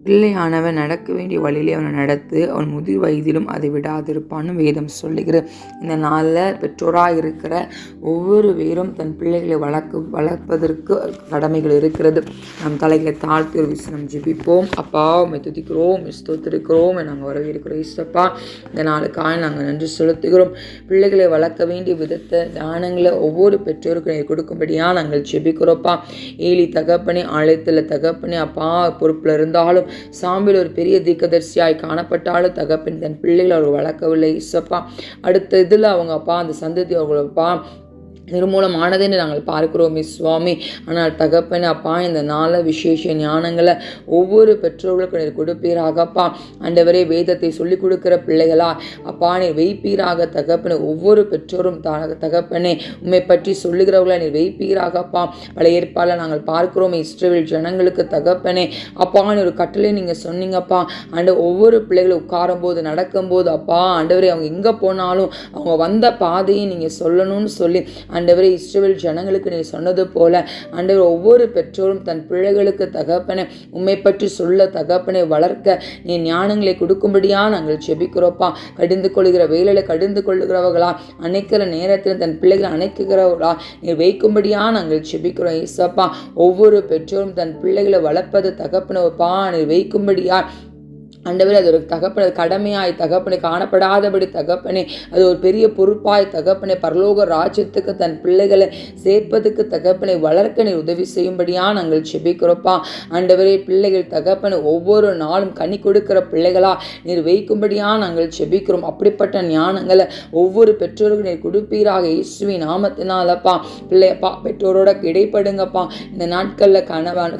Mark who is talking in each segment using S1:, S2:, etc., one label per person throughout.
S1: பிள்ளையானவன் நடக்க வேண்டிய வழியிலே அவனை நடத்து, அவன் முதிர் வயதிலும் அதை விடாதிருப்பான்னு வேதம் சொல்லுகிறது. இந்த நாளில் பெற்றோராக இருக்கிற ஒவ்வொரு பேரும் தன் பிள்ளைகளை வளர்ப்பதற்கு கடமைகள் இருக்கிறது. நம் தலைகளை தாழ்த்தி ஒரு விஷயம் ஜெபிப்போம். அப்பா உம்மை துதிக்கிறோம், ஸ்தோத்திரிக்கிறோம், நாங்கள் வரவேற்கிறோம். இயேசப்பா, இந்த நாளுக்காக நாங்கள் நன்றி செலுத்துகிறோம். பிள்ளைகளை வளர்க்க வேண்டிய விதத்தை தானங்களை ஒவ்வொரு பெற்றோருக்கும் நீர் கொடுக்கும்படியாக நாங்கள் ஜெபிக்கிறோப்பா. ஏலி தகப்பனே, ஆலயத்தில் தகப்பனே அப்பா பொறுப்பில் இருந்தாலும், சாம்பில் ஒரு பெரிய தீர்க்கதரிசியாய் காணப்பட்டாலும் தகப்பன் தன் பிள்ளைகளை அவர் வளர்க்கவில்லை. இசப்பா, அடுத்த இதில் அவங்க அப்பா அந்த சந்ததி அவங்களப்பா நிர்மூலமானதுன்னு நாங்கள் பார்க்கிறோம் சுவாமி. ஆனால் தகப்பனே அப்பா, இந்த நாள விசேஷ ஞானங்களை ஒவ்வொரு பெற்றோர்களுக்கும் நீர் கொடுப்பீராகப்பா. ஆண்டவரே, வேதத்தை சொல்லிக் கொடுக்கிற பிள்ளைகளா அப்பா நீர் வைப்பீராக தகப்பனே. ஒவ்வொரு பெற்றோரும் தகப்பனே உண்மை பற்றி சொல்லுகிறவர்களை நீர் வைப்பீராகப்பா. பழைய ஏற்பாடில் நாங்கள் பார்க்கிறோம் இஸ்ரவேல் ஜனங்களுக்கு தகப்பனே அப்பா ஒரு கட்டளை நீங்கள் சொன்னீங்கப்பா. ஒவ்வொரு பிள்ளைகளும் உட்காரும்போது நடக்கும்போது அப்பா ஆண்டவரே அவங்க எங்கே போனாலும் அவங்க வந்த பாதையை நீங்கள் சொல்லணும்னு சொல்லி ஆண்டவரே இஸ்ரவேல் ஜனங்களுக்கு நீ சொன்னது போல ஆண்டவர் ஒவ்வொரு பெற்றோரும் தன் பிள்ளைகளுக்கு தகப்பனை உண்மை பற்றி சொல்ல தகப்பனை வளர்க்க நீ ஞானங்களை கொடுக்கும்படியா நாங்கள் செபிக்கிறோப்பா. கடிந்து கொள்கிற வேலையில கடிந்து கொள்ளுகிறவர்களா, அணைக்கிற நேரத்தில் தன் பிள்ளைகளை அணைக்குகிறவர்களா நீ வைக்கும்படியா நாங்கள் செபிக்கிறோம். ஏசப்பா, ஒவ்வொரு பெற்றோரும் தன் பிள்ளைகளை வளர்ப்பது தகப்பனப்பா நீ வைக்கும்படியா ஆண்டவரே அது ஒரு தகப்பனை கடமையாய் தகப்பனை காணப்படாதபடி தகப்பனே அது ஒரு பெரிய பொறுப்பாய் தகப்பனை பரலோக ராஜ்யத்துக்கு தன் பிள்ளைகளை சேர்ப்பதுக்கு தகப்பனை வளர்க்க நீர் உதவி செய்யும்படியா நாங்கள் செபிக்கிறோப்பா. ஆண்டவரே, பிள்ளைகள் தகப்பனை ஒவ்வொரு நாளும் கனி கொடுக்கிற பிள்ளைகளா நீர் வைக்கும்படியா நாங்கள் செபிக்கிறோம். அப்படிப்பட்ட ஞானங்களை ஒவ்வொரு பெற்றோருக்கும் நீர் கொடுப்பீராக இயேசுவின் நாமத்தினாலப்பா. பிள்ளையப்பா பெற்றோரோட இடைப்படுங்கப்பா. இந்த நாட்களில்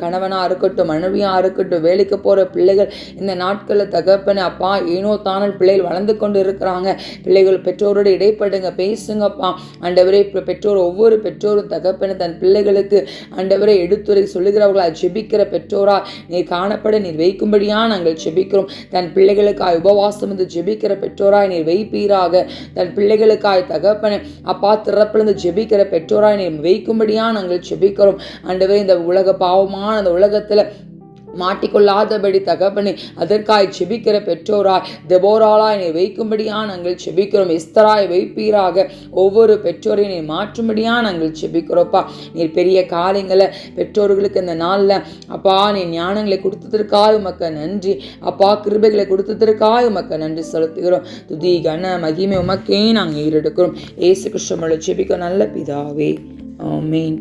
S1: கணவனா இருக்கட்டும், மனைவியா இருக்கட்டும், வேலைக்கு போகிற பிள்ளைகள் இந்த நாட்கள் தகப்பனே அப்பா ஏனோ தானல் பிள்ளைகள் வளர்ந்து கொண்டு இருக்கிறாங்க. பிள்ளைகள் பெற்றோரோடு இடைப்படுங்க, பேசுங்கப்பா. ஆண்டவரே, பெற்றோர் ஒவ்வொரு பெற்றோரும் தகப்பனே தன் பிள்ளைகளுக்கு ஆண்டவரை எடுத்துரை சொல்லுகிறவர்களா ஜெபிக்கிற பெற்றோரா நீர் காணப்பட நீர் வைக்கும்படியா நாங்கள் ஜெபிக்கிறோம். தன் பிள்ளைகளுக்காய் உபவாசம் வந்து ஜெபிக்கிற பெற்றோராய் நீர் வைப்பீராக. தன் பிள்ளைகளுக்காய் தகப்பனே அப்பா திறப்பிலிருந்து ஜெபிக்கிற பெற்றோராய் நீர் வைக்கும்படியா நாங்கள் ஜெபிக்கிறோம். ஆண்டவரே, இந்த உலக பாவமான அந்த உலகத்துல மாட்டிக்கொள்ளாதபடி தகப்பனே அதற்காய் செபிக்கிற பெற்றோராய் தெபோராளாய் நீ வைக்கும்படியா நாங்கள் செபிக்கிறோம். எஸ்தராய் வைப்பீராக. ஒவ்வொரு பெற்றோரை நீ மாற்றும்படியா நாங்கள் செபிக்கிறோப்பா. நீர் பெரிய காரியங்களை பெற்றோர்களுக்கு இந்த நாளில் அப்பா நீ ஞானங்களை கொடுத்ததற்காக உமக்கு நன்றி அப்பா. கிருபைகளை கொடுத்ததற்காக உமக்கு நன்றி செலுத்துகிறோம். துதி கன மகிமை உமக்கே நாங்கள் ஈரெடுக்கிறோம். இயேசு கிறிஸ்துவின் செபிக்க நல்ல பிதாவே, ஆமென்.